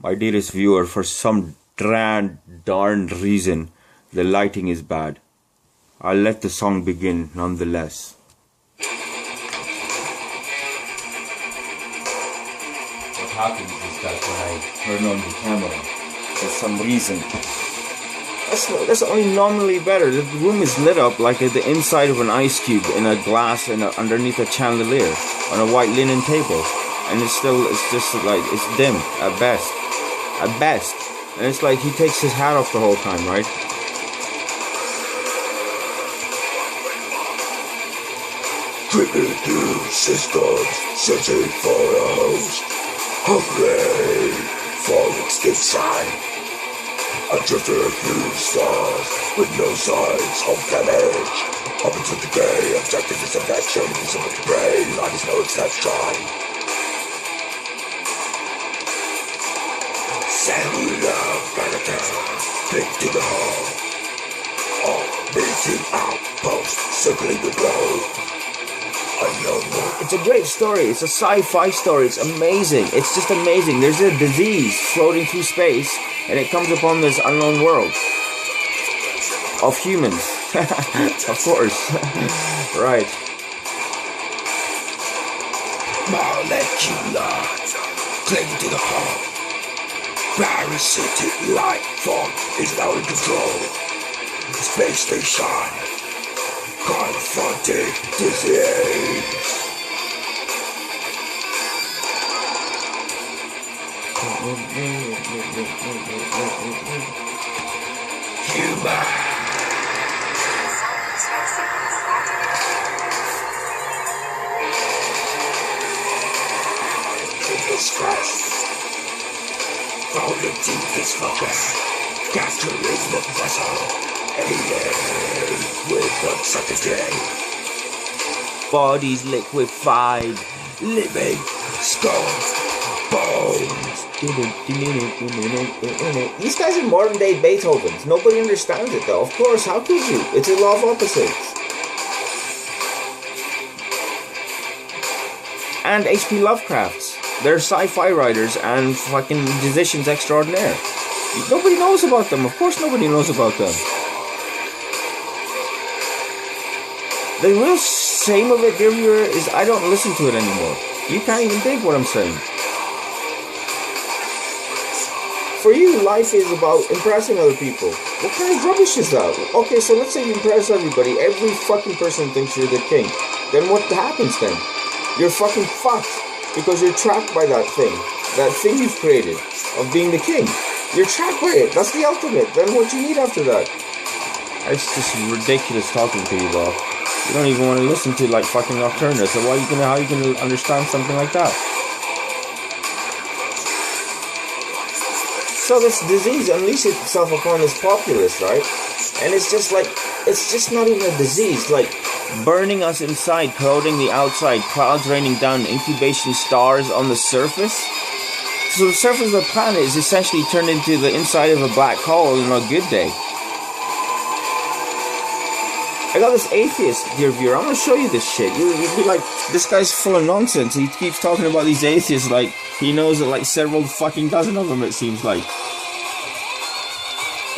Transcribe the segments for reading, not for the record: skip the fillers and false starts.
My dearest viewer, for some darned reason, the lighting is bad. I'll let the song begin nonetheless. What happens is that when I turn on the camera, for some reason, that's only nominally better. The room is lit up like the inside of an ice cube in a glass and underneath a chandelier on a white linen table, and it's just like it's dim at best. At best. And it's like he takes his hat off the whole time, right? Tripping through systems, searching for a host. Hungry for extinction. I drifted through stars with no signs of damage. Up until today, objective is infection. So much brain, life is no exception. Cellular Predator, big to the hull. Orbital outpost, circling the globe. It's a great story. It's a sci-fi story. It's amazing. It's just amazing. There's a disease floating through space, and it comes upon this unknown world of humans. Of course. Right. Molecular, clinging to the hull. Parasitic Lifeform is now in control. Space station, confronting disease. Human. Distres. Found the deepest focus. Capturing the vassel. Ailing with uncertainty. Bodies liquefied. Living skulls. Bones. These guys are modern day Beethovens. Nobody understands it though. Of course, how could you? It's a law of opposites. And H.P. Lovecraft's. They're sci-fi writers and fucking musicians extraordinaire. Nobody knows about them. Of course nobody knows about them. The real shame of it, dear viewer, is I don't listen to it anymore. You can't even think what I'm saying. For you, life is about impressing other people. What kind of rubbish is that? Okay, so let's say you impress everybody. Every fucking person thinks you're the king. Then what happens then? You're fucking fucked. Because you're trapped by that thing. That thing you've created. Of being the king. You're trapped by it. That's the ultimate. Then what you need after that? It's just ridiculous talking to you, bro. You don't even want to listen to like fucking Nocturnus. So how are you gonna understand something like that? So this disease unleashes itself upon this populace, right? And it's just like, it's just not even a disease. Like, burning us inside, corroding the outside, clouds raining down, incubation stars on the surface. So the surface of the planet is essentially turned into the inside of a black hole on a good day. I got this atheist, dear viewer. I'm gonna show you this shit. You'd be like, this guy's full of nonsense. He keeps talking about these atheists like he knows like several fucking dozen of them, it seems like.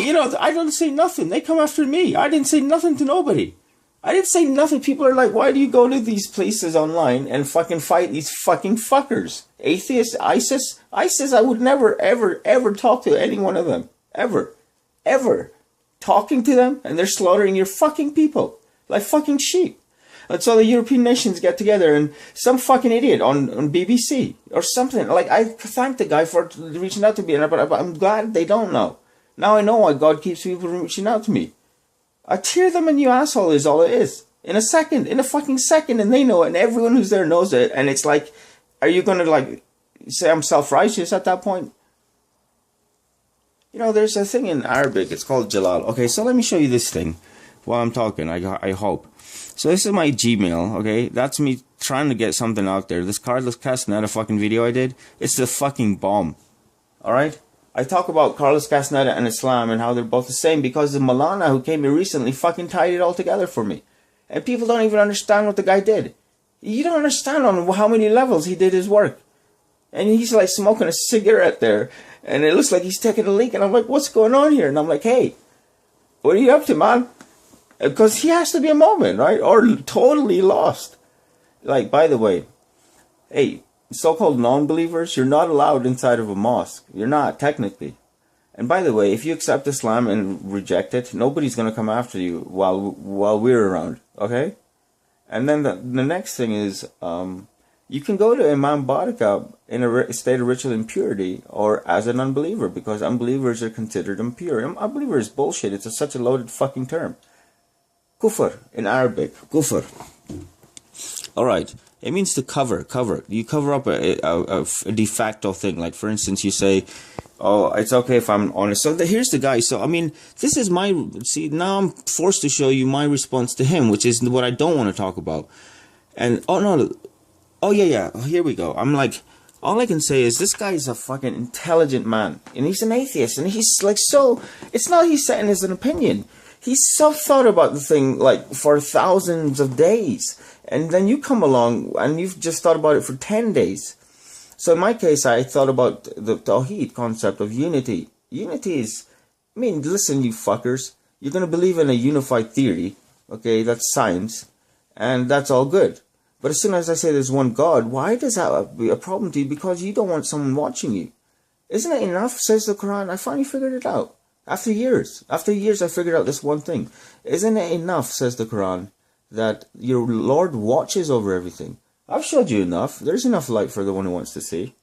You know, I don't say nothing. They come after me. I didn't say nothing to nobody. I didn't say nothing. People are like, why do you go to these places online and fucking fight these fucking fuckers? Atheists, ISIS, I would never, ever, ever talk to any one of them. Ever. Ever. Talking to them and they're slaughtering your fucking people. Like fucking sheep. And so the European nations get together and some fucking idiot on BBC or something. Like, I thank the guy for reaching out to me, but I'm glad they don't know. Now I know why God keeps people from reaching out to me. I tear them a new asshole is all it is. In a second. In a fucking second. And they know it. And everyone who's there knows it. And it's like, are you going to like say I'm self-righteous at that point? You know, there's a thing in Arabic. It's called Jalal. Okay, so let me show you this thing while I'm talking. I hope. So this is my Gmail. Okay, that's me trying to get something out there. This Carlos Castaneda fucking video I did. It's the fucking bomb. Alright? I talk about Carlos Castaneda and Islam and how they're both the same because the Malana who came here recently fucking tied it all together for me. And people don't even understand what the guy did. You don't understand on how many levels he did his work. And he's like smoking a cigarette there. And it looks like he's taking a leak. And I'm like, what's going on here? And I'm like, hey, what are you up to, man? Because he has to be a moment, right? Or totally lost. Like, by the way, hey, so-called non-believers, you're not allowed inside of a mosque. You're not, technically. And by the way, if you accept Islam and reject it, nobody's going to come after you while we're around, okay? And then the next thing is, you can go to Imam Baraka in a state of ritual impurity or as an unbeliever, because unbelievers are considered impure. Unbeliever is bullshit. It's such a loaded fucking term. Kufr in Arabic. Kufr. Alright. It means to cover. You cover up a de facto thing. Like, for instance, you say, oh, it's okay if I'm honest. So here's the guy. So, I mean, this is my... See, now I'm forced to show you my response to him, which is what I don't want to talk about. And, oh, no. Oh, yeah. Here we go. I'm like... All I can say is this guy is a fucking intelligent man. And he's an atheist. And he's like so... It's not he's saying as an opinion. He's self-thought about the thing, like, for thousands of days. And then you come along and you've just thought about it for 10 days. So in my case, I thought about the Tawheed concept of unity. Unity is... I mean, listen, you fuckers. You're going to believe in a unified theory. Okay, that's science. And that's all good. But as soon as I say there's one God, why does that be a problem to you? Because you don't want someone watching you. Isn't it enough, says the Quran? I finally figured it out. After years, I figured out this one thing. Isn't it enough, says the Quran, that your Lord watches over everything? I've showed you enough. There's enough light for the one who wants to see.